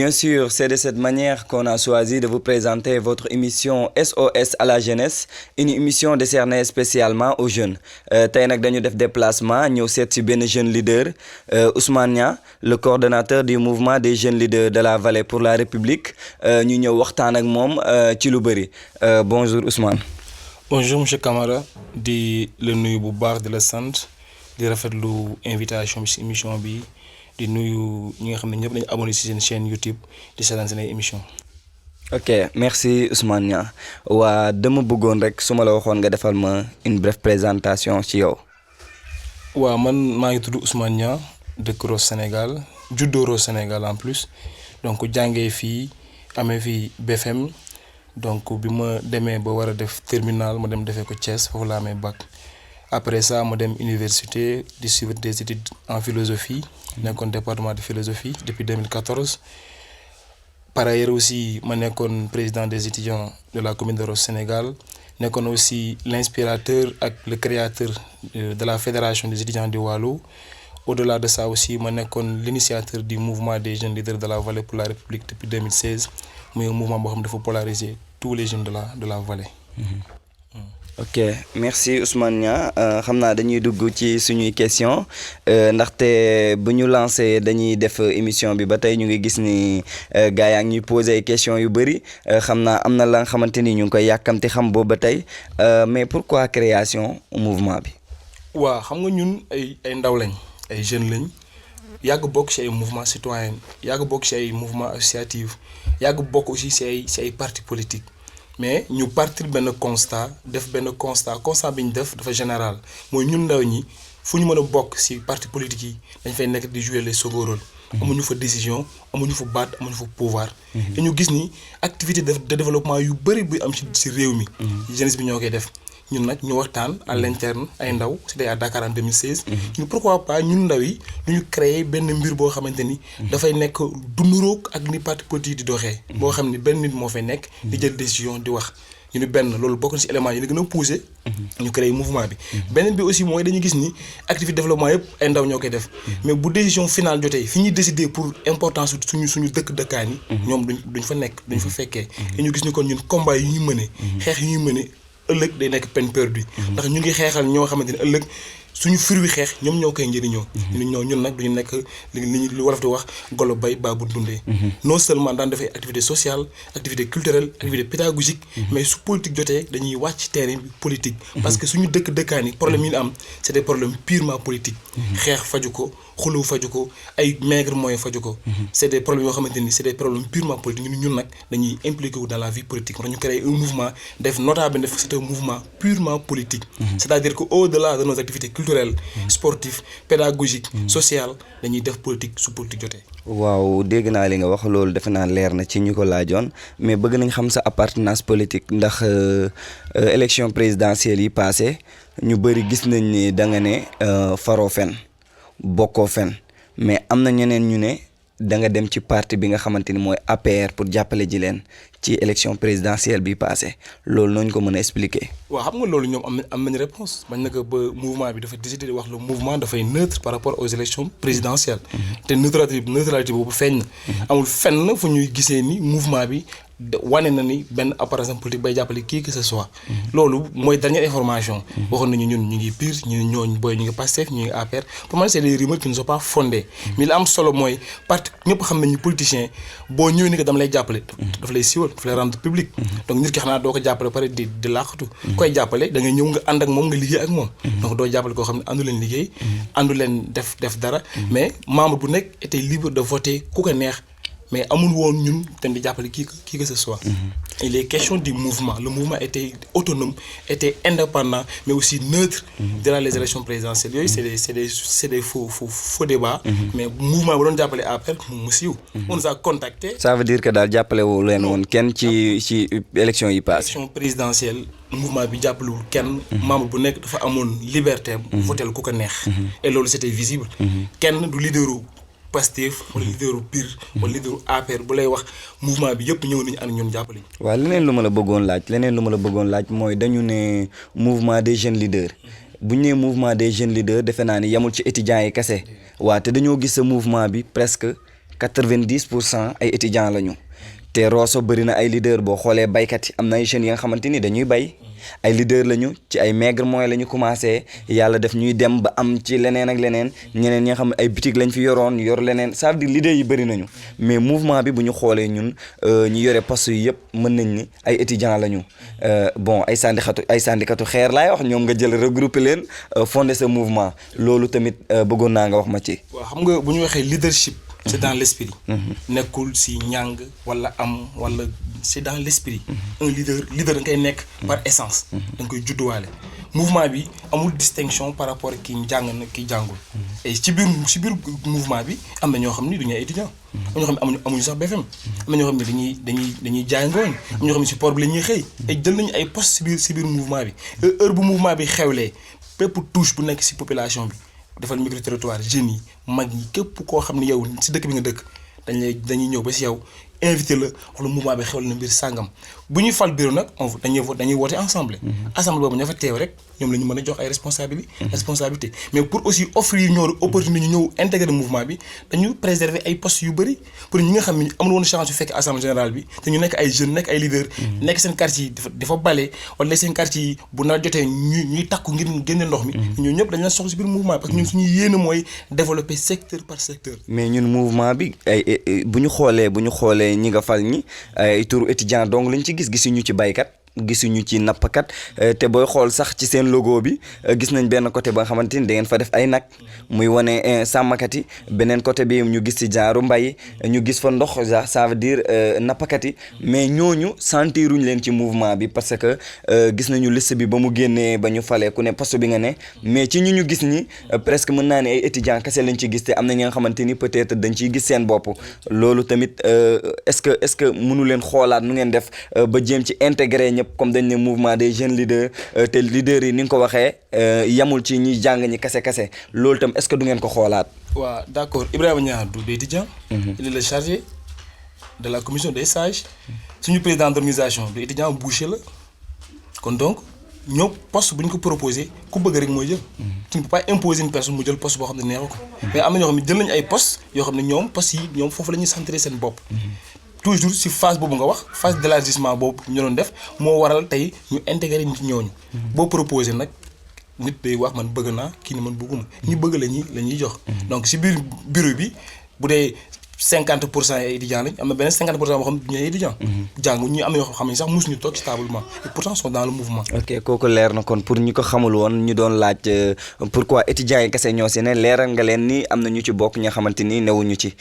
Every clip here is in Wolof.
bien sûr, c'est de cette manière qu'on a choisi de vous présenter votre émission SOS à la jeunesse, une émission décernée spécialement aux jeunes. Tey nag dañu def déplacement ñëw seet ci benn jeune leader Ousmane Niang, le coordonnateur du mouvement des jeunes leaders de la Vallée pour la République ñu ñëw waxtaan ak moom ci lu bëri. Bonjour Ousmane. Bonjour monsieur Camara, di la nuyu bu baax di la sant di rafetlu invitation bi ci émission bi di nuyu ñi nga xam ne ñëpp dañu abonné ci seen chaîne YouTube di seetaan seen ay émission. Ok, merci Ousmane Niang. waa dama bëggoon rek su ma la waxoon nga defal ma une brève présentation ci yow. waaw man maa ngi tudd Ousmane Niang dëkk Ross Sénégal juddoo Ross Sénégal en plus donc jàngee fii amee fii BFM donc bi ma demee ba war a def terminal ma dem defee ko Thiès foofu laa amee bac. Après ça ma dem université di suivre des études en philosophie nekkoon département de philosophie depuis 2014. Par ailleurs aussi ma nekkoon président des étudiants de la commune de Ross Sénégal nekkoon aussi l'inspirateur ak le créateur de la fédération des étudiants du Waalo. Au-delà de ça aussi ma nekkoon l'initiateur du mouvement des jeunes leaders de la Vallée pour la République depuis 2016 muy un mouvement boo xam ne dafa polariser tous les jeunes de la Vallée. Ok, merci Ousmane Niang. xam naa dañuy dugg ci suñuy question ndaxte bu ñu lancé dañuy def émission bi ba tey ñu ngi gis ni gars yaa ngi ñuy posé ay questions yu bëri xam naa am na la nga xamante ni ñu ngi koy yàkkamti xam boobu ba tey mais pourquoi création mouvement bi. waaw xam nga ñun ay ndaw lañ ay jeunes lañ yàgg bokk ci ay mouvement citoyen yàgg bokk ci ay mouvement associatif yàgg bokk aussi ci ay parti politique. mais ñu partir benn constat def benn constat bi ñu def dafa général mooy ñun ndaw ñi fu ñu mën a bokk ci parti politique yi dañ fay nekk di jouer les second rôles. amuñu fa décision amuñu fa baat amuñu fa pouvoir. te ñu gis ni activité de développement yu bëri buy am ci réew mi. jeunesse bi ñoo koy def ñun nag ñu waxtaan à l'interne ay ndaw c'était à Dakar en 2016. ñu pourquoi pas ñun ndaw yi ñu créer benn mbir boo xamante ni. dafay nekk du nuroog ak ni parti politique di doxee. boo xam ni benn nit moo fay nekk. di jël décision di wax. ñu ni benn loolu bokk na ci éléments yi la gën a poussé. ñu créer mouvement bi. beneen bi aussi mooy dañuy gis ni activité développement yëpp ay ndaw ñoo koy def. mais bu décision finale jotee fi ñuy décider pour importance suñu dëkkaan yi. ñoom duñ fa nekk duñ fa fekkee. te ñu gis ni kon ñun combat yi ñuy mëne. xeex yi ñuy mëne. ëllëg day nekk peine perdue ndax ñu ngi xeexal ñoo xamante ne ëllëg suñu fir wi xeex ñoom ñoo koy njëriñoo. ñun nag duñu nekk li wolof di wax golo bay baa bu dundee. non seulement daan dafay activité sociale activité culturelle activité pédagogique. mais su politique jotee dañuy wàcc ci terrain bi politique. parce que suñu dëkkaan yi problème yi ñu am c'est des problèmes purement politiques. xeex faju ko xuloo faju ko ay maigre moyen faju ko. c'est des problèmes yoo xamante ni c'est des problèmes purement politiques ñun nag dañuy impliqué wu dans la vie politique moo tax ñu créé un mouvement def notable def c'est un mouvement purement politique. c'est-à-dire que au-delà de nos activités culturelles sportives pédagogiques sociales dañuy def politique su politique jotee. waaw dégg naa li nga wax loolu defe naa leer na ci ñu ko laajoon mais bëgg nañ xam sa appartenance politique ndax élection présidentielle yi passé ñu bëri gis nañ ni da nga ne faroo fen bokkoo fen mais am na ñeneen ñu ne da nga dem ci parti bi nga xamante ni mooy APR pour jàppale ji leen ci élection présidentielle bi passé loolu nooñu ko mën a expliquer. waaw xam nga loolu ñoom am nañ réponse bañ na ko ba mouvement bi dafa décider di wax le mouvement dafay neutre par rapport aux élections présidentielles. te neutralité boobu feeñ na. amul fenn fu ñuy gisee ni mouvement bi wane na ni benn appartenance politique bay jàppale qui que ce soit. loolu mooy dernière information. waxoon nañu ñun ñu ngi PUR ñu ngi Pastef ñu ngi APR pour moi c'est des rumeurs qui ne sont pas fondées. mais li am solo mooy parti ñëpp xam nañu politicien boo ñëwee ni que dama lay jàppale. daf lay siiwal daf lay rendre public. donc nit ki xanaa doo ko jàppale pare di làqatu. koy jàppale da nga ñëw nga ànd ak moom nga liggéey ak moom. donc doo jàppale koo xam ne àndu leen liggéey. àndu leen def dara. mais membre bu nekk était libre de voter ku ko neex. mais amul woon ñun tam di jàppale qui que ce soit. il est question du mouvement le mouvement était autonome était indépendant mais aussi neutre. durant les élections présidentielles yooyu c'est des faux débats. mais mouvement bu doon jàppale APR mu siiw. on nous a contacté. ça veut dire que daal jàppale wu leen woon kenn ci élection yi passé. élection présidentielle mouvement bi jàppalewul kenn. membre bu nekk dafa amoon liberté. votel ku ko neex. et loolu c'était visible. kenn du leaderu Pastef wala leaderu PUR wala leaderu APR bu lay wax mouvement bi yëpp ñëw nañu ànd ñun jàppale. waaw leneen lu ma la bëggoon laaj mooy dañu ne mouvement des jeunes leaders bu ñu nee mouvement des jeunes leaders defe naa ni yamul ci étudiants yi kese waaw te dañoo gis sa mouvement bi presque 90% ay étudiants lañu te Rosso bëri na ay leader boo xoolee baykat yi am na ay jeunes yi nga xamante ni dañuy bay ay leader lañu ci ay maigre moyens la ñu commencé yàlla def ñuy dem ba am ci leneen ak leneen ñeneen ñi nga xam ne ay boutique lañ fi yoroon yor leneen ça veut dire leader yi bëri nañu mais mouvement bi bu ñu xoolee ñun ñi yore poste yi yëpp mën nañ ni ay étudiants lañu bon ay sandikatu xeer laay wax ñoom nga jël regrouper leen fonder ce mouvement loolu tamit bëggoon naa nga wax ma ci. waaw xam nga bu ñu waxee leadership. c'est dans l'esprit. nekkul si ñàng wala am wala c'est dans l'esprit. un leader da nga koy nekk par essence. da nga koy judduwaale. mouvement bi amul distinction par rapport ak ki jàng na ki jàngul. et ci biir mouvement bi am na ñoo xam ni du ñu ay étudiants. am na ñoo xam ne amuñu sax BFM. am na ñoo xam ne dañuy jaay ngooñ. am na ñoo xam ne si port bi la ñuy xëy. et jël nañu ay postes si biir mouvement bi. heure bu mouvement bi xewlee bépp touche bu nekk si population bi. defal micro territoire jeunes yi mag ñi képp koo xam ne yow si dëkk bi nga dëkk dañuy ñëw ba si yow invité la wala mouvement bi xewal na mbir sàngam bu ñuy fal bureau nag dañuy woote ensemble. assemblée boobu ña fa teew rek ñoom la ñu mën a jox ay responsabilité mais pour aussi offrir ñoo opportunité ñu ñëw intégrer mouvement bi dañu préserver ay postes yu bëri pour ñi nga xam ne amul woon chance yu fekk assemblée générale bi te ñu nekk ay jeunes nekk ay leaders. nekk seen quartier yi dafa bale wala seen quartier yi bu nawet jotee ñuy takku ngir génne ndox mi. ñun ñëpp dañu leen soxla si biir mouvement parce que ñun suñu yéene mooy développer secteur par secteur. mais ñun mouvement bi ay bu ñu xoolee ñi nga fal ñi ay turu étudiant donc lañ ci gisuñu ci baykat gisuñu ci nappkat te booy xool sax ci seen logo bi gis nañ benn côté ba nga xamante ni da ngeen fa def ay nag muy wane sàmmkat yi beneen côté bi ñu gis ci jaaru mbay ñu gis fa ndox ça veut dire nappkat yi mais ñooñu sentiruñ leen ci mouvement bi parce que gis nañu liste bi ba mu génnee ba ñu falee ku ne poste bi nga ne mais ci ñu gis ñi presque mën naa ne ay étudiants kese lañ ci gis te am na ñi nga xamante ni peut-être dañ ciy gis seen bopp loolu tamit est-ce que mënu leen xoolaat nu ngeen def ba jéem ci intégrer ñëpp comme dañ ne mouvement des jeunes leaders te leaders yi ni nga ko waxee yamul ci ñi jàng ñi kase loolu tam est-ce que du ngeen ko xoolaat. waaw d'accord Ibrahima Niang du étudiant. il est le chargé de la commission des sages. suñu président d'organisation du étudiant boucher la kon donc ñoo poste bu ñu ko proposé ku bëgg rek mooy jël. tu ne peux pas imposer une personne mu jël poste boo xam ne neexu ko. mais am na ñoo xam ne jël nañu ay postes yoo xam ne ñoom postes yi ñoom foofu la ñuy centrer seen bopp. toujours si phase boobu nga wax phase d'élargissement boobu ñu doon def moo waral tey ñu intégrer nit ñooñu. boo proposé nag nit day wax man bëgg naa kii ni man bëgguma ñi bëgg la ñuy jox. donc si biir bureau bi bu dee 50% ay étudiants lañ am na beneen 50% boo xam ne du ñu ay étudiants. jàng ñu am na yoo xam ne sax mosuñu toog ci tablement et pourtant sont dans le mouvement. ok kooku leer na kon pour ñu ko xamul woon ñu doon laaj pourquoi étudiants yi kese ñoo si ne leeral nga leen ni am na ñu ci bokk ñoo xamante ni newuñu ci.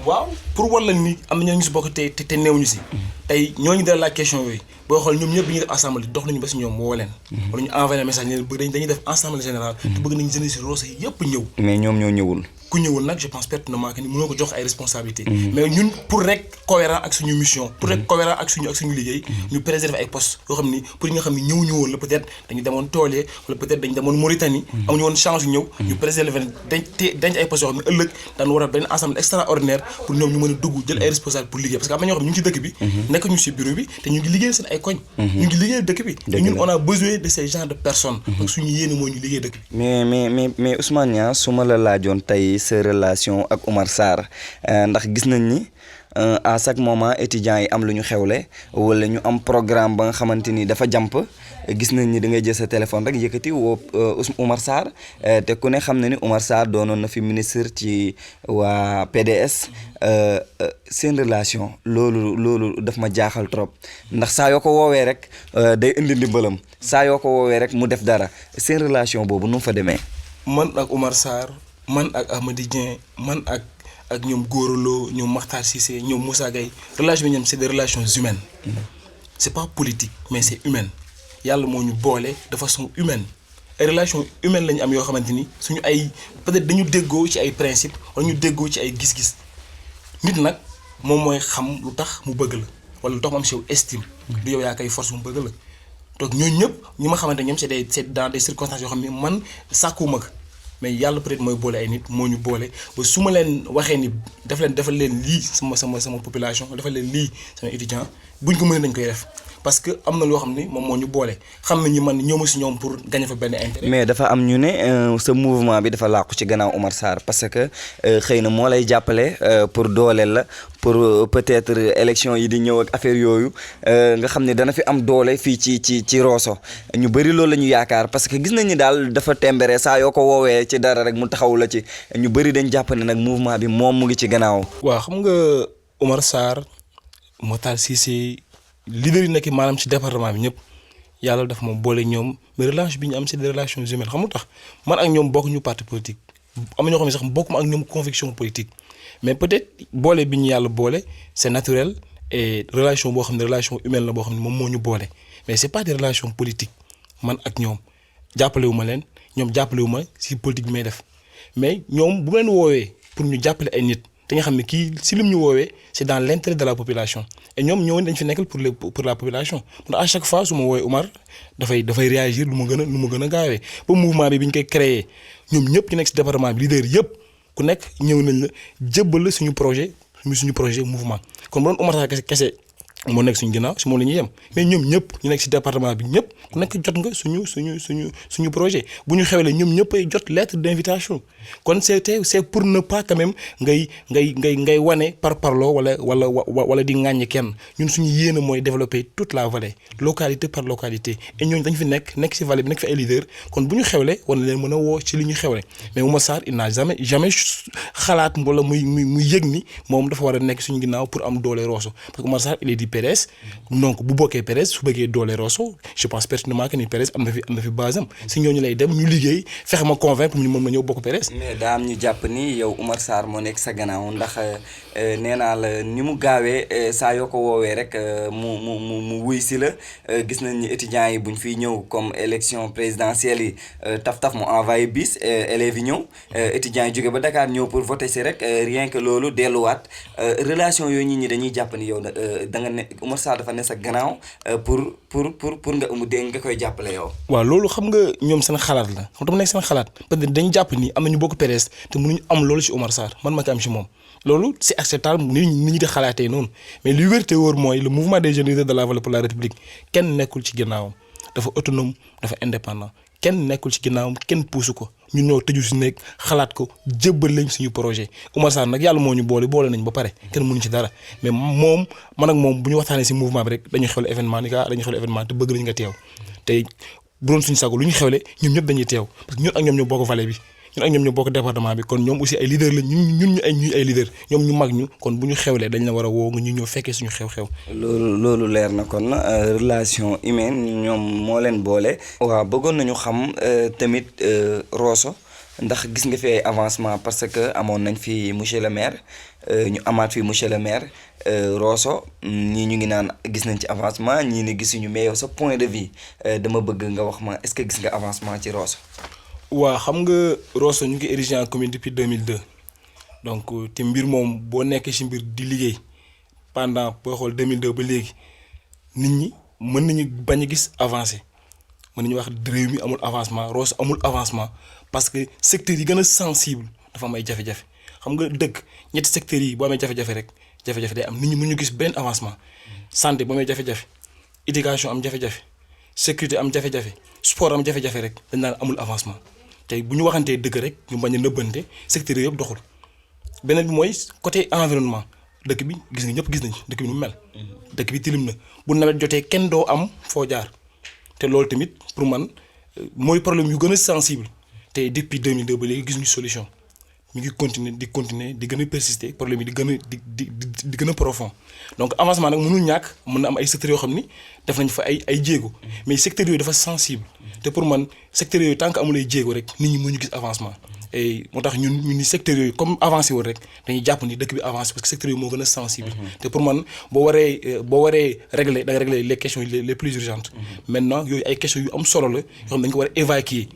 waaw pour wàll ni am na ñu si bokk te newuñu si. tey ñooñu dal la question yooyu boo xool ñoom ñëpp bi ñuy def assemblée dox nañu ba si ñoom woo leen. wala ñu envoyé message ne bëgg dañuy def assemblée générale. te bëgg nañu jënd si Rosso yi yëpp ñëw. mais ñoom ñoo ñëwul. ku ñëwul nag je pense pertinemment que ni mënoo ko jox ay responsabilités. mais ñun pour rek cohérent ak suñu mission. pour rek cohérent ak suñu liggéey. ñu préserver ay postes yoo xam ni pour ñi nga xam ni ñëw ñëwoon la peut-être dañu demoon Toolé wala peut-être dañu demoon Mauritanie. amuñu woon chance yu ñëw. ñu préserver denc ay postes yoo xam ne ëllëg daan war a benn assemblée extraordinaire pour ñoom ñu mën a dugg jël ay responsables pour liggéey parce que am na ñoo xam ne ñu ngi ci dëkk bi. nekk ñu ci bureau bi te ñu ngi liggéey seen ay koñ. ñu ngi liggéey dëkk bi. te ñun on a besoin de ces genres de personnes. parce que suñu yéene mooy ñu liggéey dëkk bi. mais Ousmane Niang su ma la laajoon tey sa relation ak Oumar Sarr ndax gis nañ ni à chaque moment étudiants yi am lu ñu xewle wala ñu am programme ba nga xamante ni dafa jàmp gis nañ ni da ngay jël sa téléphone rek yëkkati woo Oumar Sarr te ku ne xam na ni Oumar Sarr doonoon na fi ministre ci waa PDS seen relation loolu daf ma jaaxal trop ndax saa yoo ko woowee rek day indi ndimbalam saa yoo ko woowee rek mu def dara seen relation boobu nu mu fa demee. man ak Oumar Sarr man ak Amady Dieng man ak ñoom Góoraloo ñoom Makhtar Cissé ñoom Moussa Gueye relation bi ñoom c'est des relations humaines. c'est pas politique mais c'est humaine yàlla moo ñu boole de façon humaine ay relations humaines la ñu am yoo xamante ni suñu ay peut-être dañu déggoo ci ay principes wala ñu déggoo ci ay gis-gis nit nag moom mooy xam lu tax mu bëgg la wala lu tax mu am si yow estime. du yow yaa koy force mu bëgg la donc ñooñu ñëpp ñi ma xamante ñoom c'est dans des circonstances yoo xam ne man sàkkuwuma ko mais yàlla peut-être mooy boole ay nit moo ñu boole ba su ma leen waxee ni defal leen lii sama population defal leen lii sama étudiant buñ ko mënee dañ koy def parce que am na loo xam ni moom moo ñu boole xam nañu man ñëw ma si ñoom pour gagner fa benn intérêt. mais dafa am ñu ne sa mouvement bi dafa làqu ci gannaaw Oumar Sarr parce que xëy na moo lay jàppale pour dooleel la pour peut-être élection yi di ñëw ak affaire yooyu nga xam ne dana fi am doole fii ci Rosso ñu bëri loolu la ñu yaakaar parce que gis nañ ni daal dafa tembere saa yoo ko woowee ci dara rek mu taxaw la ci ñu bëri dañ jàpp ne nag mouvement bi moom mu ngi ci gannaaw. waaw xam nga Oumar Sarr Matar Cissé leader yi nekk maanaam ci département bi ñëpp yàlla dafa moom boole ñoom mais relation bi ñu am c'est des relations humaines xam nga tax man ak ñoom bokk ñu parti politique am na ñoo xam ne sax bokkuma ak ñoom conviction politique mais peut-être boole bi ñu yàlla boole c'est naturel et relation boo xam ne relation humaine la boo xam ne moom moo ñu boole mais c'est pas des relations politiques man ak ñoom jàppale wu ma leen ñoom jàppale wu ma ci politique bi may def mais ñoom bu leen woowee pour ñu jàppale ay nit te nga xam ne kii si lim ñu woowee c'est dans l'intérêt de la population et ñoom ñëwoon dañ fi nekkal pour la population donc à chaque fois su ma woowee Oumar dafay réagir lu ma gën a gaawee ba mouvement bi ñu koy créer ñoom ñëpp ñu nekk si département bi leader yëpp ku nekk ñëw nañ la jébbal la suñu projet mouvement kon bu doon Oumar Sarr kese moo nekk suñu ginnaaw si moom la ñuy yem mais ñoom ñëpp ñu nekk si département bi ñëpp ku nekk jot nga suñu projet bu ñu xewlee ñoom ñëpp ay jot lettre d'invitation kon c'est pour ne pas quand même ngay wane par parloo wala di ŋàññi kenn ñun suñu yéene mooy développer toute la vallée localité par localité et ñooñu dañ fi nekk si vallée bi nekk fi ay leader kon bu ñu xewlee war na leen mën a woo ci li ñu xewle mais Oumar Sarr il n'a jamais xalaat wala muy yëg ni moom dafa war a nekk suñu ginnaaw pour am doole Rosso parce que Oumar Sarr il est du PDS donc bu bokkee PDS su bëggee doole Rosso je pense pertinemment que ni PDS am na fi base am si ñooñu lay dem ñu liggéey fexe ma convaincre ñu mën ma ñëw bokk PDS. mais daa am ñu jàpp ni yow Oumar Sarr moo nekk sa gannaaw ndax nee naa la ni mu gaawee saa yoo ko woowee rek mu wuy si la gis nañ ni étudiants yi buñ fiy ñëw comme élection présidentielle yi taf mu envoyé bis élèves yi ñëw étudiants yi jóge ba Dakar ñëw pour voter si rek rien que loolu delluwaat relation yooyu nit ñi dañuy jàpp ni yow da nga ne Oumar Sarr dafa ne sa gannaaw pour nga koy jàppale yow. waaw loolu xam nga ñoom seen xalaat la xam nga nekk seen xalaat parce que dañu jàpp ni am na ñu bokk PDS te mënuñu am loolu ci Oumar Sarr man ma ko am ci moom loolu c'est acceptable nit ñi di xalaatee noonu mais li wér te wóor mooy le mouvement des jeunes leaders de la vallée pour la République kenn nekkul ci ginnaawam dafa autonome dafa indépendant kenn nekkul ci ginnaawam kenn puusu ko ñun ñoo tëju si nekk xalaat ko jébbal lañ suñu projet Oumar Sarr nag yàlla moo ñu boole nañ ba pare kenn mënuñ ci dara mais man ak moom bu ñu waxtaanee si mouvement bi rek dañuy xewle événement ni dañuy xewle événement te bëgg nañ nga teew te bu doon suñu sago lu ñu xewle ñun ñëpp dañuy teew parce que ñun ak ñoom ñoo bokk vallée bi ñun ak ñoom ñoo bokk département bi kon ñoom aussi ay leader la ñun ñuy ay leader ñoom ñu mag ñu kon bu ñu xewlee dañ la war a woo nga ñu ñëw fekkee suñu xew-xew. loolu leer na kon relation humaine ñoom moo leen boole. waaw bëggoon nañu xam tamit Rosso ndax gis nga fi ay avancement parce que amoon nañ fi monsieur le maire ñu amaat fi monsieur le maire Rosso ñii ñu ngi naan gis nañ ci avancement ñii ne gisuñu mais yow sa point de vue dama bëgg nga wax ma est-ce que gis nga avancement ci Rosso. waaw xam nga Rosso ñu ngi érigé en commune depuis 2002 donc te mbir moom boo nekkee ci mbir di liggéey pendant boo xool 2002 ba léegi nit ñi mën nañu bañ a gis avancé mën nañu wax réew mi amul avancement Rosso amul avancement parce que secteurs yi gën a sensible dafa am ay jafe-jafe xam nga dëkk ñetti secteurs yi boo amee jafe-jafe rek jafe-jafe day am nit ñi mën ñu gis benn avancement santé boo amee jafe-jafe éducation am jafe-jafe sécurité am jafe-jafe sport am jafe-jafe rek dañ naan amul avancement tey bu ñu waxantee dëgg rek ñu bañ a nëbbante secteurs yëpp doxul beneen bi mooy côté environnement dëkk bi gis nga ñëpp gis nañ dëkk bi nu mel. dëkk bi tilim na bu nawet jotee kenn doo am foo jaar te loolu tamit pour man mooy problème yu gën a sensible te depuis 2002 ba léegi gis ñu solution mi ngi continuer di gën a persister problème yi di gën a profond donc avancement nag mënul ñàkk mën na am ay secteurs yoo xam ni def nañ fa ay jéego mais secteurs yooyu dafa sensible te pour man secteurs yooyu tant que amul ay jéego rek nit ñi mënuñu gis avancement et moo tax ñun ni secteurs yooyu comme avancé woon rek dañuy jàpp ni dëkk bi avancé parce que secteurs yooyu moo gën a sensible te pour man boo waree régler da nga régler les questions les plus urgentes maintenant yooyu ay questions yu am solo la yoo xam ne dañ ko war a évacuer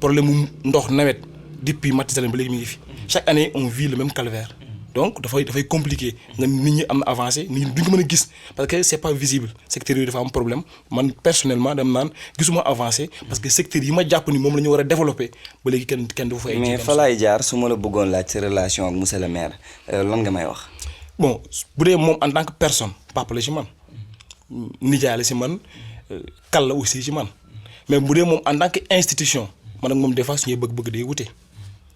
problème mu ndox nawet depuis Mathusalem ba léegi mi ngi fi chaque année on vit le même calvaire donc dafay compliqué nga nit ñi am na avancé nit ñi duñ ko mën a gis parce que c'est pas visible secteur yi dafa am problème man personnellement dem naan gisuma avancé parce que secteur yi ma jàpp ni moom la ñu war a développer ba léegi kenn du fa ay mais fa laay jaar su ma la bëggoon laaj sa relation ak monsieur le maire lan nga may wax. bon bu dee moom en tant que personne papa la ci man nijaay la si man kal la aussi ci man mais bu dee moom en tant que institution man ak moom des fois suñuy bëgg-bëgg day wute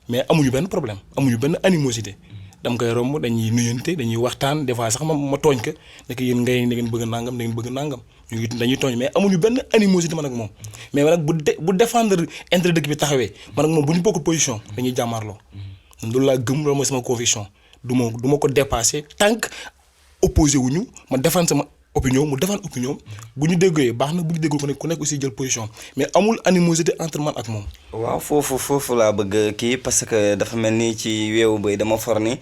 mais amuñu benn problème amuñu benn animosité dama koy romb dañuy nuyante dañuy waxtaan des fois sax ma tooñ ko ne yéen ngay da ngeen bëgg nangam da ngeen bëgg nangam ñu ngi dañuy tooñ mais amuñu benn animosité man ak moom mais nag bu défendre intérêt dëkk bi taxawee man ak moom bu ñu bokk position dañuy jàmmaarloo loolu laa gëm loolu mooy sama conviction du ma ko dépasser tant que opposé wuñu ma défendre sama opinion mu défendre opinion bu ñu déggee baax na bu ñu déggul ku nekk aussi jël position mais amul animosité entre man ak moom. waaw foofu laa bëgg kii parce que dafa mel ni ci weewu bay dama for ni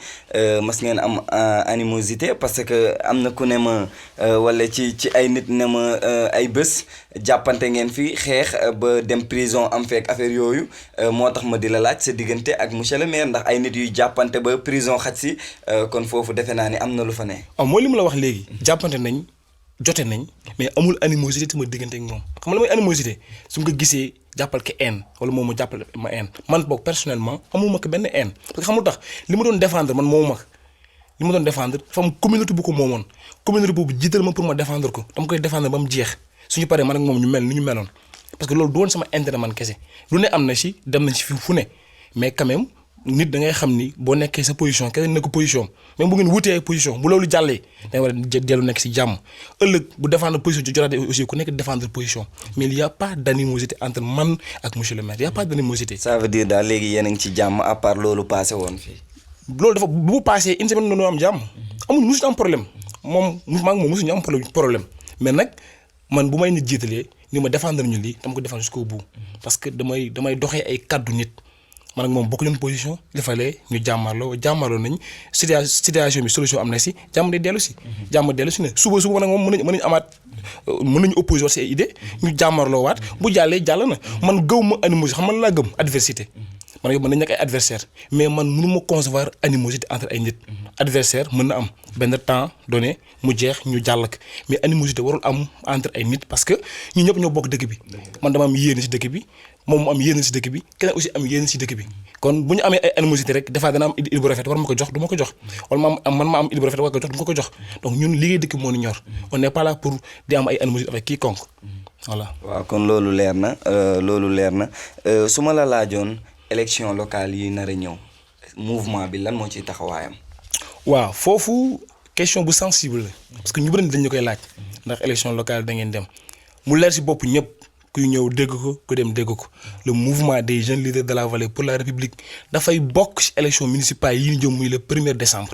mas ngeen am animosité parce que am na ku ne ma wala ci ay nit ne ma ay bés jàppante ngeen fi xeex ba dem prison am fekk affaire yooyu moo tax ma di la laaj sa diggante ak monsieur le maire ndax ay nit yuy jàppante ba prison xaj si kon foofu defe naa ni am na lu fa ne. mooy li ma la wax léegi jàppante nañ. jote nañ mais amul animosité sama diggante ak moom xam nga la mooy animosité su nga ko gisee jàppal ko haine wala moom mu jàppal ma haine man boog personnellement amuma ko benn haine parce que xam nga tax li ma doon défendre man moomu ma li ma doon défendre dafa am communauté bu ko moomoon communauté boobu jiital ma pour ma défendre ko dama koy défendre ba mu jeex suñu paree man ak moom ñu mel ni ñu meloon parce que loolu du woon sama intérêt man kese lu ne am na si dem nañ si fu ne mais quand même nit da ngay xam ni boo nekkee sa position keneen nekk position même bu ngeen wutee ay position bu loolu jàllee da nga war a dellu nekk si jàmm ëllëg bu défendre position ci jotaate aussi ku nekk défendre position mais il y a pas d'animosité entre man ak monsieur le maire il y a pas d'animosité. ça veut dire daal léegi yéen a ngi ci jàmm à part loolu passé woon fii. loolu dafa bu passé une semaine noonu am jàmm amuñu mosuñu am problème moom maa ngi moom mosuñu am problème mais nag man bu may nit jiitalee ni ma défendre ñu lii dama ko défendre jusqu'au bout parce que damay doxee ay kaddu nit. man ak moom bokk leen position li falee ñu jàmmarloo nañ situation bi solution am na si jàmm day dellu si. jàmm dellu si ne suba man ak moom mën nañu amaat mën nañu opposé waat si ay idée ñu jàmmarloo waat bu jàllee jàll na man gëw ma animosité xam man laa gëm adversité man mën nañ nekk ay adversaire mais man mënu ma concevoir animosité entre ay nit. adversaire mën na am benn temps donné mu jeex ñu jàll ak mais animosité warul am entre ay nit parce que ñu ñëpp ñoo bokk dëkk bi man dama am yéene si dëkk bi. moom mu am yéene si dëkk bi keneen aussi am yéene si dëkk bi kon bu ñu amee ay animosité rek des fois dana am idée bu rafet war ma ko jox du ma ko jox wala man ma am idée bu rafet war ko jox du ma ko jox donc ñun liggéey dëkk moo ñu ñor on n'est pas là pour di am ay animosité avec quiconque voilà. waaw kon loolu leer na su ma la laajoon élection locale yi nar a ñëw mouvement bi lan moo ciy taxawaayam. waaw foofu question bu sensible la parce que ñu bëri dañ ñu koy laaj ndax élection locale da ngeen dem mu leer si bopp ñëpp. kuy ñëw dégg ko ku dem dégg ko le mouvement des jeunes leaders de la vallée pour la république dafay bokk ci élection municipale yi ñu jëm muy le 1er décembre.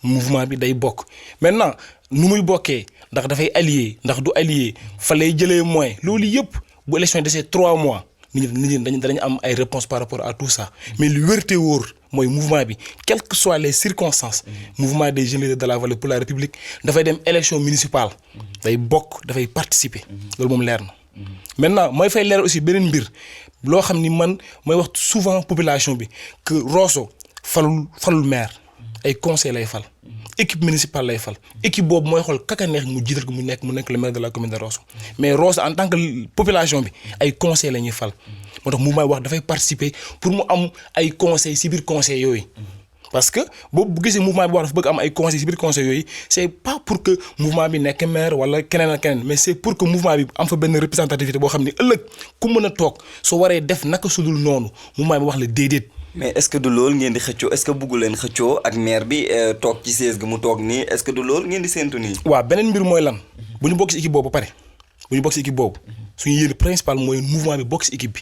mouvement bi day bokk maintenant nu muy bokkee ndax dafay allié ndax du allié fa lay jëlee moyen loolu yëpp bu élection yi desee 3 mois nit ñi dañu am ay réponses par rapport à tout ça mais lu wér te wóor mooy mouvement bi quelles que soient les circonstances mouvement des jeunes leaders de la vallée pour la république dafay dem élection municipale day bokk dafay participer loolu moom leer na. maintenant mooy fay leer aussi beneen mbir loo xam ni man mooy wax souvent population bi que Rosso falul maire ay conseil lay fal équipe municipale lay fal équipe boobu mooy xool kaka neex mu jiital ko mu nekk le maire de la commune de Rosso mais Rosso en tant que population bi ay conseil la ñuy fal moo tax mouvement wax dafay participer pour mu am ay conseil ci biir conseil yooyu. parce que boobu bu gisee mouvement bi wax dafa bëgg am ay conseils ci biir conseils yooyu c'est pas pour que mouvement bi nekk maire wala keneen ak keneen mais c'est pour que mouvement bi am fa benn représentativité boo xam ni ëllëg ku mën a toog soo waree def naka sudul noonu mouvement bi wax la déedéet. mais est-ce que du loolu ngeen di xëccoo est-ce que bëggu leen xëccoo ak maire bi toog ci siège gi mu toog nii est-ce que du loolu ngeen di séntu nii. waaw beneen mbir mooy lan bu ñu bokk ci équipe boobu ba pare bu ñu bokk ci équipe boobu suñu yéene principal mooy mouvement bi bokk ci équipe bi.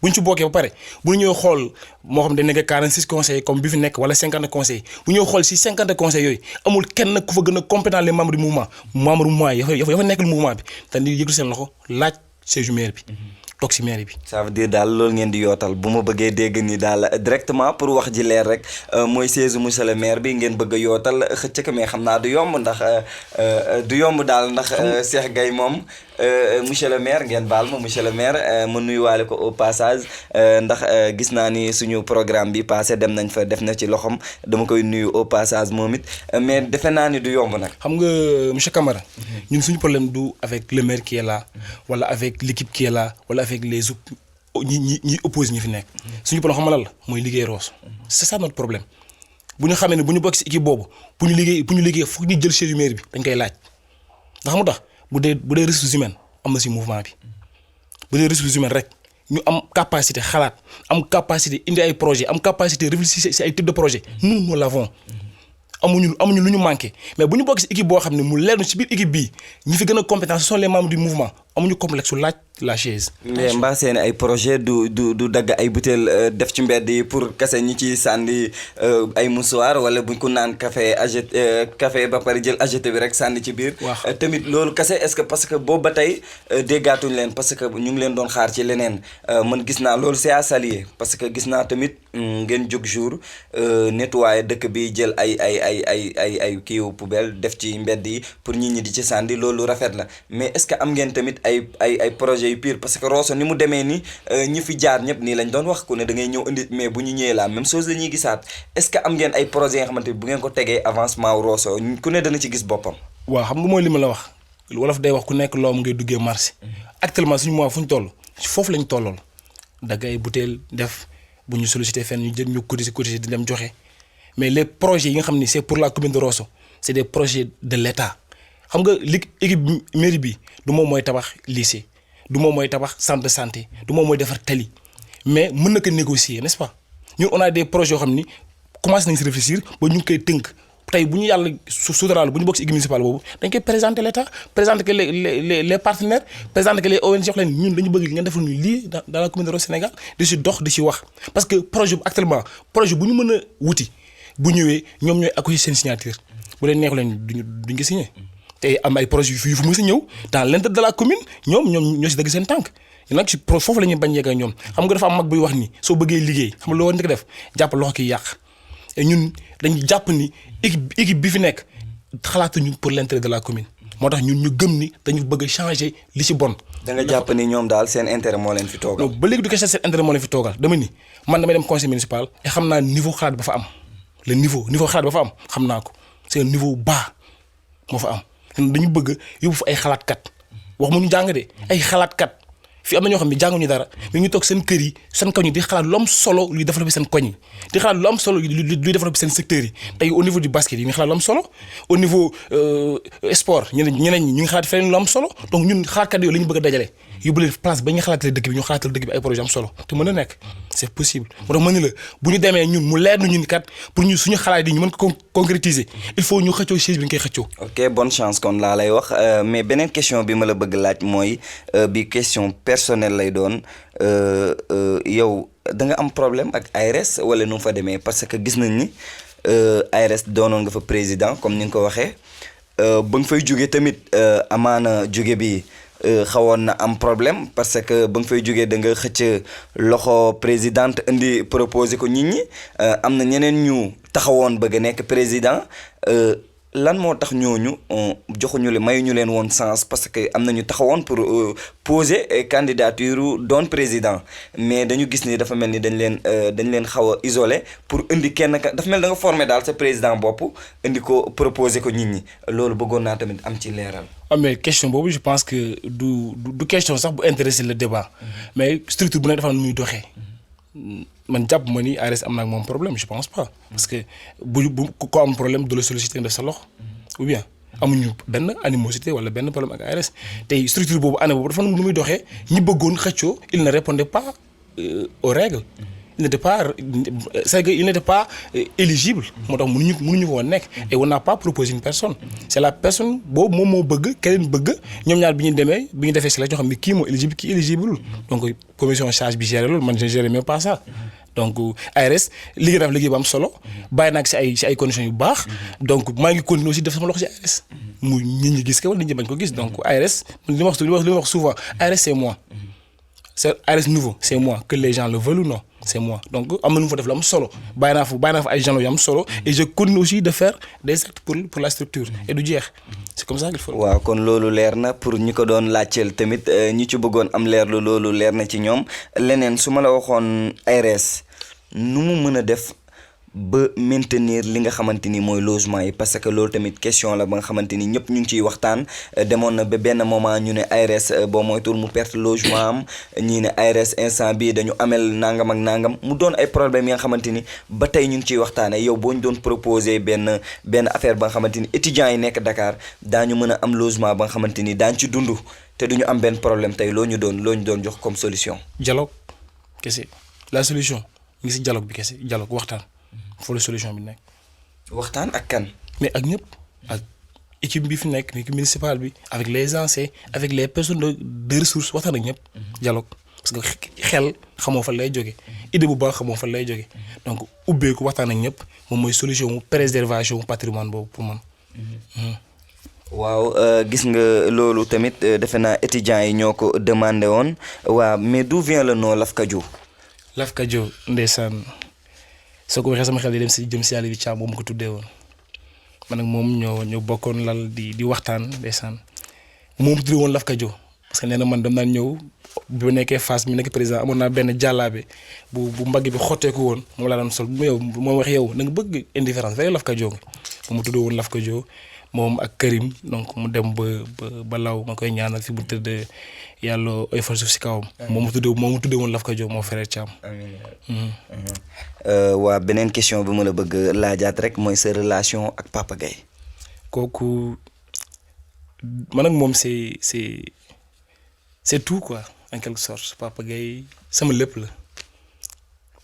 bu ñu ci bokkee ba pare bu ñu ñëw xool moo xam dañ nekk 46 conseillers comme bi fi nekk wala 50 conseillers bu ñëw xool ci 50 conseillers yooyu amul kenn ku fa gën a compétent les membres du mouvement yi ya fa nekkul mouvement bi te di yëglu seen loxo laaj siège maire bi toog ci maire bi. ça veut dire daal loolu ngeen di yootal bu ma bëggee dégg ni daal directement pour wax ji leer rek mooy siège monsieur le maire bi ngeen bëgg a yootal xëcc ko mais xam naa du yomb ndax Cheikh Gaye moom. monsieur le maire ngeen baal ma monsieur le maire ma nuyuwaale ko au passage ndax gis naa ni suñu programme bi passé dem nañ fa def na ci loxom dama koy nuyu au passage moom it mais defe naa ni du yomb nag. xam nga monsieur Camara ñun suñu problème du avec le maire qui est là wala avec l'équipe qui est là wala avec les ñi oppose ñi fi nekk suñu problème xam nga lan la mooy liggéey Rosso c'est ça notre problème bu ñu xamee ne bu ñu bokk ci équipe boobu bu ñu liggéey foog ñu jël siège maire bi dañ koy laaj ndax mu tax bu dee ressources humaines am na si mouvement bi bu dee ressources humaines rek ñu am capacité xalaat am capacité indi ay projet am capacité réfléchir si ay type de projet nous l'avons. amuñu lu ñu manqué mais bu ñu bokk si équipe boo xam ne mu leer ci biir équipe bii ñi fi gën a compétent ce sont les membres du mouvement amuñu complexe su laaj la chaise. mais mbaa seen ay projet du dagg ay butéel def ci mbedd yi pour kese ñi ci sànni ay mouchoir wala buñ ko naan café ba pare jël AGT bi rek sànni ci biir. tamit loolu kese est-ce que parce que boobu ba tey déggaatuñ leen parce que ñu ngi leen doon xaar ci leneen man gis naa loolu c'est à saluer parce que gis naa tamit ngeen jóg jour nettoyer dëkk bi jël ay kiiwu poubelle def ci mbedd yi pour nit ñi di ci sànni loolu rafet la mais est-ce que am ngeen tamit ay projet yu pire parce que Rosso ni mu demee ni ñi fi jaar ñëpp nii lañ doon wax ku ne da ngay ñëw indi mais bu ñu ñëwee la même chose la ñuy gisaat est-ce que am ngeen ay projets nga xamante bu ngeen ko tegee avancement Rosso ku ne dana ci gis boppam. waaw xam nga mooy li ma la wax wolof day wax ku nekk loom ngay duggee marché actuellement suñu mois fu ñu toll foofu lañ tollool dagg ay butéel def bu ñu sollicité fenn ñu jël ñu cotiser di dem joxe mais les projets yi nga xam ni c'est pour la commune de Rosso c'est des projets de l'État xam nga équipe mairie bi du moom mooy tabax lycée du moom mooy tabax centre de santé du moom mooy defar tali mais mën na ko négocier n'est-ce pas ñun on a des projets yoo xam ni commencé nañ si réfléchir ba ñu ngi koy tënk tey bu ñu yàlla suturaal bu ñu bokk si équipe municipale boobu dañ koy présenter l'État présenter que les partenaires présenter que les ONG jox leen ñun dañu bëgg ngeen defal ñu lii dans la commune de Rosso Sénégal di si dox di si wax parce que projet actuellement projet bu ñu mën a wuti bu ñëwee ñoom ñooy accueillir seen signature bu leen neexu leen duñ ko signé te am ay projets yu fi mës a ñëw dans l'intérêt de la commune ñoom ñoo si dëgg seen tànk nag si foofu la ñuy bañ yegg ak ñoom xam nga dafa am mag buy wax ni soo bëggee liggéey xam nga loo war a def jàpp loxo ki yàq et ñun dañu jàpp ni équipe bi fi nekk xalaatuñu pour l'intérêt de la commune moo tax ñun ñu gëm ni dañu bëgg a changer li ci bon. da nga jàpp ni ñoom daal seen intérêt moo leen fi toogal. ba léegi du question seen intérêt moo leen fi toogal dama ni man damay dem conseil municipal et xam naa niveau xalaat ba fa am le niveau xalaat ba fa am xam naa ko c'est un niveau bas moo fa am dañu bëgg yóbbu fa ay xalaatkat wax mu ñu jàng de ay xalaatkat fii am na ñoo xam ne jànguñu dara mais ñu toog seen kër yi seen koñ yi di xalaat lu am solo luy développer seen koñ yi di xalaat lu am solo luy développer seen secteurs yi tey au niveau du basket yi ñu ngi xalaat lu am solo au niveau sport ñeneen ñi ñu ngi xalaat feneen lu am solo donc ñun xalaatkat yooyu la ñu bëgg a dajale yóbbu leen place ba ñu xalaatale dëkk bi ñu xalaatal dëkk bi ay projet am solo te mën na nekk c'est possible moo tax mën ni la bu ñu demee ñun mu leer na ñun kat pour ñu suñu xalaat yi ñu mën ko concrétiser il faut ñu xëccoo chaise bi ñu koy xëccoo. ok bonne chance kon laa lay wax mais beneen question bi ma la bëgg laaj mooy bi question personnelle lay doon yow da nga am problème ak ARS wala nu mu fa demee parce que gis nañ ni ARS doonoon nga fa président comme ni nga ko waxee ba nga fay jóge tamit amaana jóge bi xawoon na am problème parce que ba nga fay jógee da nga xëcc loxo présidente indi proposé ko nit ñi am na ñeneen ñu taxawoon bëgg a nekk président lan moo tax ñooñu joxuñu leen mayuñu leen woon sens parce que am na ñu taxawoon pour poser candidature doon président mais dañu gis ni dafa mel ni dañ leen xaw a isolé pour indi kenn ka dafa mel da nga formé daal sa président bopp indi ko proposer ko nit ñi loolu bëggoon naa tamit am ci leeral. mais question boobu je pense que du question sax bu intéresser le débat mais structure bu nekk dafa am nu muy doxee. man jàpp ma ni ARS am na ak moom problème je pense pas parce que bu ko am problème du la solliciter def sa loxo ou bien amuñu benn animosité wala benn problème ak ARS tey structure boobu année boobu dafa am nu muy doxee ñi bëggoon xëccoo il ne répondait pas aux règles il n'était pas c'est que il n'était pas éligible moo tax mënuñu ko woon nekk et on n'a pas proposé une personne c'est la personne boobu moom moo bëgg keneen bëgg ñoom ñaar bi ñu defee si la ñoo xam ne kii moo éligible kii éligible donc commission charge bi géré loolu man je géré même pas ça donc ARS liggéey dafa liggéey bu am solo bàyyi naa ko si ay conditions yu baax donc maa ngi continuer aussi def sama loxo si ARS mu nit ñi gis ko wala nit ñi bañ ko gis donc ARS li ma wax souvent ARS c'est moi c'est ARS nouveau c'est moi que les gens le veulent ou non c'est moi donc am na lu mu fa def lu am solo bàyyi naa fa ay gens yu am solo et je continue aussi de faire des actes pour la structure et du jeex c'est comme ça qu'il faut. waaw kon loolu leer na pour ñi ko doon laajteel tamit ñi ci bëggoon am leerlu loolu leer na ci ñoom leneen su ma la waxoon ARS nu mu mën a def ba maintenir li nga xamante ni mooy logement yi parce que loolu tamit question la ba nga xamante ni ñëpp ñu ngi ciy waxtaan demoon na ba benn moment ñu ne ARS boo moytuwul mu perte logement am ñii ne ARS instant bii dañu amel nangam ak nangam mu doon ay problèmes yi nga xamante ni ba tey ñu ngi ciy waxtaanee yow boo ñu doon proposer benn affaire ba nga xamante ni étudiants yi nekk Dakar daañu mën a am logement ba nga xamante ni daañu ci dund te duñu am benn problème tey loo ñu doon jox comme solution. dialogue kese la solution ngi si dialogue bi kese dialogue waxtaan. foofu la solution bi nekk. waxtaan ak kan. mais ak ñëpp ak équipe bi fi nekk équipe municipale bi avec les anciens avec les personnes de ressources waxtaan ak ñëpp. dialogue parce que xel xamoo fan lay jóge idée bu baax xamoo fan lay jóge donc ubbeeku waxtaan ak ñëpp moom mooy solution mu préservation patrimoine boobu pour man. waaw gis nga loolu tamit defe naa étudiants yi ñoo ko demandé woon waaw mais d'où vient le nom Lafcadio. Lafcadio ndeysaan soo ko waxee sama xel di dem si jëm si yàlla bi Thiam moom ko tuddee woon man ak moom ñoo bokkoon lal di waxtaan ndeysaan moom tuddee woon Lafcadio parce que nee na man dem naan ñëw bu nekkee Fass mi nekk président amoon naa benn jàllaabe bu mbagg bi xotteeku woon moom laa daan sol bu yow moo wax yow na nga bëgg indifférence vrai Lafcadio nga moom mu tuddee woon Lafcadio moom ak Karim donc mu dem ba law ma koy ñaanal fi mu tëdd yàlla ay fa suuf si kawam. moom mu tuddee woon Lafcadio moo frère Thiam. waa beneen question bi ma la bëgg laajaat rek mooy sa relation ak Papa Gueye. kooku man ak moom c'est tout quoi en quelque sorte Papa Gueye sama lépp la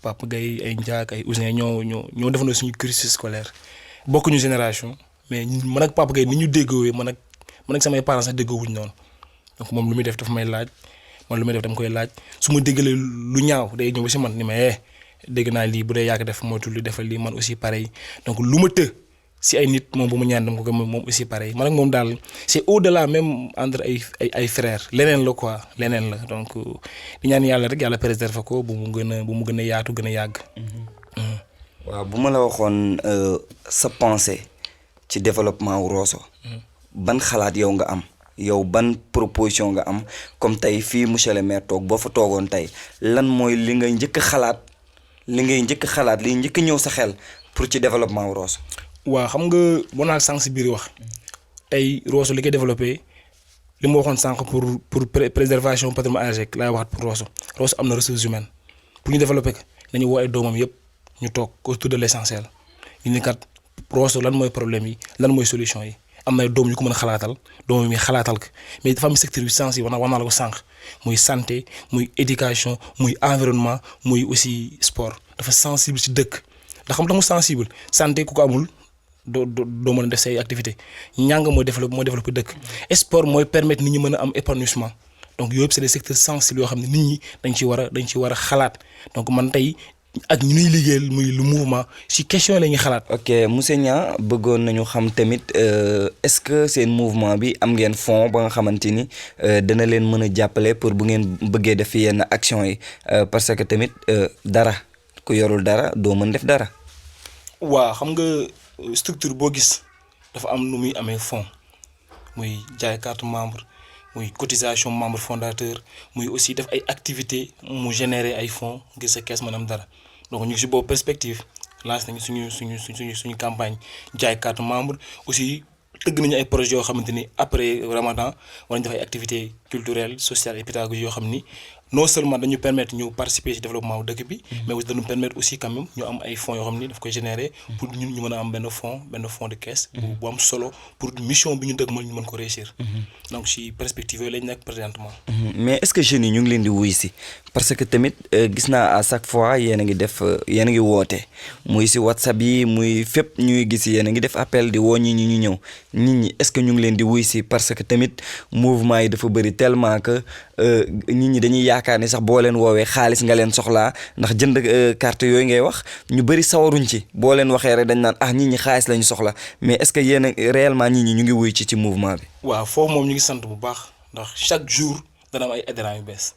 Papa Gueye ay Ndiak ay Ousin ñoo defandoo suñu cursus scolaire bokkuñu génération. mais man ak Papa Gueye ni ñu déggoowee man ak samay parents sax déggoowuñu noonu donc moom lu muy def dafa may laaj man lu muy def dama koy laaj su ma déggalee lu ñaaw day ñëw ba si man ni ma dégg naa lii bu dee yàgg def moytu lu defal lii man aussi pareil donc lu ma të si ay nit moom bu ma ñaan dama ko gëm moom aussi pareil man ak moom daal c'est au-delà même entre ay frères leneen la quoi leneen la donc di ñaan yàlla rek yàlla préserver ko bu mu gën a yaatu gën a yàgg. waaw bu ma la waxoon sa pensée. ci développement wu Rosso ban xalaat yow nga am yow ban proposition nga am comme tey fii monsieur le maire toog boo fa toogoon tey lan mooy li ngay njëkk xalaat li njëkk ñëw sa xel pour ci développement wu Rosso. waaw xam nga boo naa sànq si biir wax tey Rosso li koy développé li ma waxoon sànq pour préservation patrimoine énergétique laay waxaat pour Rosso am na ressources humaines pour ñu développer ko nañu woo ay doomam yëpp ñu toog autour de l'essentiel ñu ne kat Rosso lan mooy problème yi lan mooy solution yi am na doom yu ko mën a xalaatal doomam yi xalaatal ko mais dafa am secteur bi sensible wax naa la ko sànq muy santé muy éducation muy environnement muy aussi sport dafa sensible ci dëkk ndax xam tax mu sensible santé ku ko amul doo mën a def say activité njàng mooy développé dëkk sport mooy permettre nit ñi mën a am épanouissement donc yooyu yëpp c'est des secteurs sensibles yoo xam ne nit ñi dañ ci war a xalaat donc man tey ak ñu ñuy liggéeyal muy lu mouvement ci question la ñuy xalaat. ok monsieur Niang bëggoon nañu xam tamit est-ce que seen mouvement bi am ngeen fonds ba nga xamante ni dana leen mën a jàppale pour bu ngeen bëggee def yenn action yi parce que tamit dara ku yorul dara doo mën def dara. waaw xam nga structure boo gis dafa am nu muy amee fonds muy jaay carte membre muy cotisation membre fondateur muy aussi def ay activités mu générer ay fonds ngir sa kees mën am dara donc ñu ngi si boobu perspective lancé nañu suñu campagne jaay carte membre aussi tëgg nañu ay projets yoo xamante ni après Ramadan war nañu def ay activités culturelles sociales et pédagogiques yoo xam ni non seulement dañu permettre ñu participer ci développement wu dëkk bi mais aussi dañu permettre aussi quand même ñu am ay fonds yoo xam ni daf koy générer pour ñun ñu mën a am benn fonds de caisse bu am solo pour mission bi ñu dëgg ñu mën ko réussir donc ci perspective yooyu lañ nekk présentement. mais est-ce que jeunes yi ñu ngi leen di wuy si parce que tamit gis naa à chaque fois yéen a ngi woote muy si WhatsApp yi muy fépp ñuy gis yéen a ngi def appel di woo ñi ñu ñëw nit ñi est-ce que ñu ngi leen di wuy si parce que tamit mouvement yi dafa bëri tellement que nit ñi dañuy yaakaar ni sax boo leen woowee xaalis nga leen soxlaa ndax jënd carte yooyu ngay wax ñu bëri sawaruñ ci boo leen waxee rek dañ naan nit ñi xaalis lañu soxla mais est-ce que yéen réellement nit ñi ñu ngi wuy ci mouvement bi. waaw foofu moom ñu ngi sant bu baax ndax chaque jour dana am ay adhérents yu bees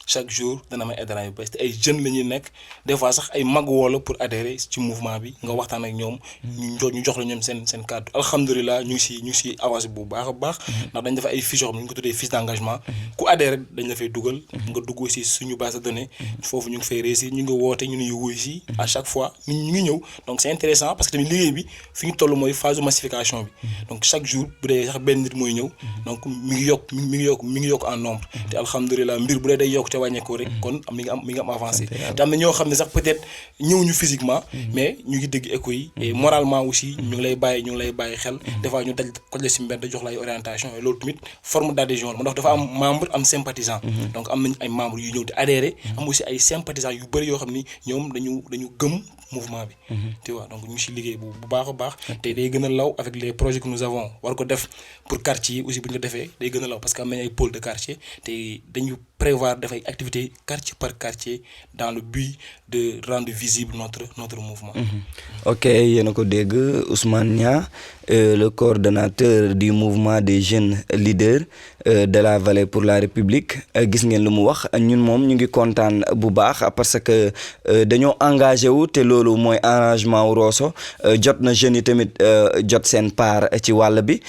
chaque jour dana may adhérents yu bees te ay jeunes la ñuy nekk des fois sax ay mag woo la pour adhérer ci mouvement bi nga waxtaan ak ñoom ñu jox la ñoom seen kàddu alhamdulilah ñu ngi si avancé bu baax a baax ndax dañ dafa ay fiches yoo xam ne ñu ko tuddee fiche d'engagement ku adhéré dañ la fay dugal nga dugg aussi suñu base de données foofu ñu ngi fay réussir ñu ngi woote ñu ngi wuy si à chaque fois ñu ngi ñëw donc c'est intéressant parce que tamit liggéey bi fi ñu toll mooy phase de massification bi donc chaque jour bu dee sax benn nit mooy ñëw donc mi ngi yokk en nombre te alhamdulilah mbir bu dee day yokk te wàññeekoo rek kon mi ngi am avancé te am na ñoo xam ne sax peut-être ñëw ñu physiquement mais ñu ngi dégg écho yi et moralement aussi ñu ngi lay bàyyi xel des fois ñu daj ko la si mbedd jox la ay orientation et loolu tamit forme d'adhésion la ndax dafa am membre am sympathisant donc am nañ ay membres yu ñëw di adhérer am aussi ay sympathisants yu bëri yoo xam ni ñoom dañu gëm mouvement bi tu vois donc ñu si liggéey bu baax a baax te day gën a law avec les projets que nous avons war ko def pour quartier yi aussi bu ñu ko defee day gën a law parce que am nañ ay pôle de quartier te dañu prévoir def ay activités quartier par quartier dans le but de rendre visible notre mouvement. Ok, yéen a ko dégg Ousmane Niang le coordonnateur du mouvement des jeunes leaders de la Vallée pour la République gis ngeen lu mu wax ñun moom ñu ngi kontaan bu baax parce que dañoo engagé wu te loolu mooy engagement wu Rosso jot na jeunes yi tamit jot seen part ci wàll bi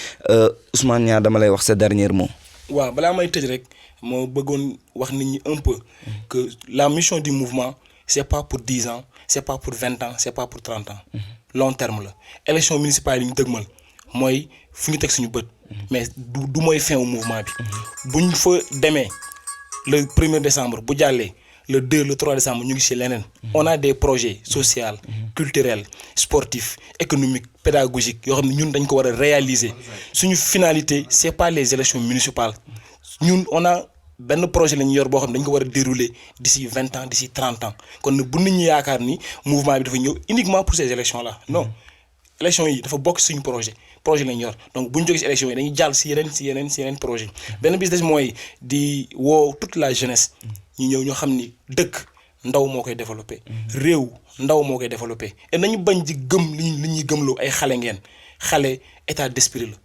Ousmane Niang dama lay wax sa dernier mot. waaw balaa may tëj rek moo bëggoon wax nit ñi un peu que la mission du mouvement c'est pas pour 10 ans c'est pas pour 20 ans c'est pas pour 30 ans long terme la élection municipale yi ñu dëgmal mooy fu ñu teg suñu bët mais du mooy fin au mouvement bi buñ fa demee le 1er décembre bu jàllee le 2 le 3 décembre ñu ngi ci leneen on a des projets sociaux culturels sportifs économiques pédagogiques yoo xam ne ñun dañ ko war a réaliser suñu finalité c'est pas les élections municipales ñun on a benn projet la ñu yor boo xam ne dañ ko war a dérouler d'ici 20 ans d'ici 30 ans kon bu nit ñi yaakaar ni mouvement bi dafa ñëw uniquement pour ces élections là non élections yi dafa bokk suñu projet lañu yor donc bu ñu jógee ci élections yi dañuy jàll ci yeneen projet benn bis des mooy di woo toute la jeunesse ñu ñëw ñoo xam ni dëkk ndaw moo koy développé réew ndaw moo koy développé et nañu bañ di gëm li ñuy gëmloo ay xale ngeen xale état d'esprit la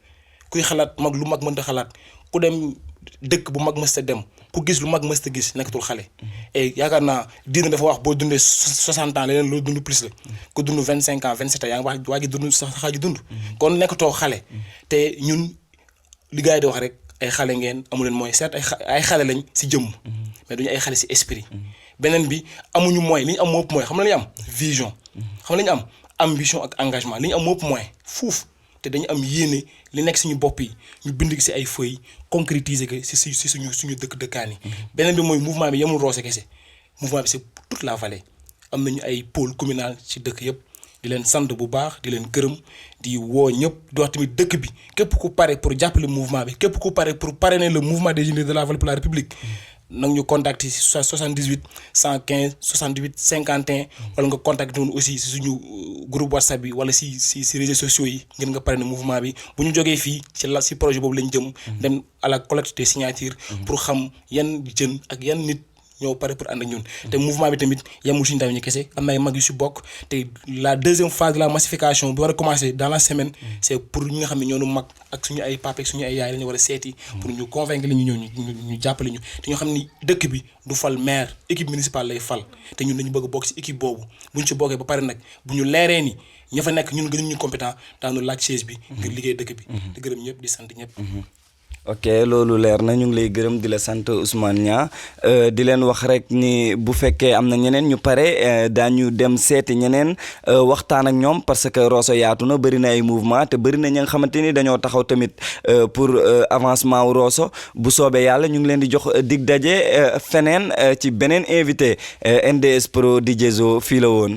kuy xalaat mag lu mag mënta xalaat ku dem dëkk bu mag mësta dem ku gis lu mag mësta gis nekkatul xale et yaakaar naa diina dafa wax boo dundee 60 ans leneen loolu dund plus la ku dund 25 ans 27 ans yaa ngi waa ji dund sax xaaju dund kon nekkatoo xale te ñun li gars yi di wax rek ay xale ngeen amuleen mooy certes ay xale lañ ci jëmm mais duñu ay xale ci esprit beneen bi amuñu moyen li ñu am moo ëpp moyen xam na la ñu am vision xam na la ñu am ambition ak engagement li ñu am moo ëpp moyen fuuf te dañu am yéene li nekk suñu bopp yi ñu bind ci ay feuilles concrétiser que ci suñu dëkkaan yi beneen bi mooy mouvement bi yemul Rosso kese mouvement bi c'est toute la vallée am nañu ay pôle communal ci dëkk yëpp di leen sant bu baax di leen gërëm di woo ñëpp di wax tamit dëkk bi képp ku pare pour jàppale mouvement bi képp ku pare pour parrainer le mouvement des jeunes de la Vallée pour la République nag ñu contacter ci 78 115 68 51 wala nga contacter woon aussi ci suñu groupe WhatsApp bi wala ci réseaux sociaux yi ngeen nga parrainer mouvement bi bu ñu jógee fii ci projet boobu lañ jëm dem à la collecte des signatures pour xam yan jën ak yan nit ñoo pare pour ànd ak ñun te mouvement bi tamit yemul suñu ndaw ñi kese am na ay mag yu ci bokk te la deuxième phase de la massification bi war a commencer dans la semaine c'est pour ñi nga xam ne ñoonu mag ak suñu ay papa ak suñu ay yaay la ñu war a seeti pour ñu convaincre li ñu ñëw ñu jàppale ñu te ñoo xam ni dëkk bi du fal maire équipe municipale lay fal te ñun dañu bëgg a bokk ci équipe boobu bu ñu ci bokkee ba pare nag bu ñu leeree ni ña fa nekk ñun gënuñu compétent daanu laaj chaise bi ngir liggéey dëkk bi di gërëm ñëpp di sant ñëpp ok loolu leer na ñu ngi lay gërëm di la sant Ousmane Niang di leen wax rek ni bu fekkee am na ñeneen ñu pare daañu dem seeti ñeneen waxtaan ak ñoom parce que Rosso yaatu na bëri na ay mouvement te bëri na ñi nga xamante ni dañoo taxaw tamit pour avancement wu Rosso bu soobee yàlla ñu ngi leen di jox dig daje feneen ci beneen invité NDS Pro di Jezo fii la woon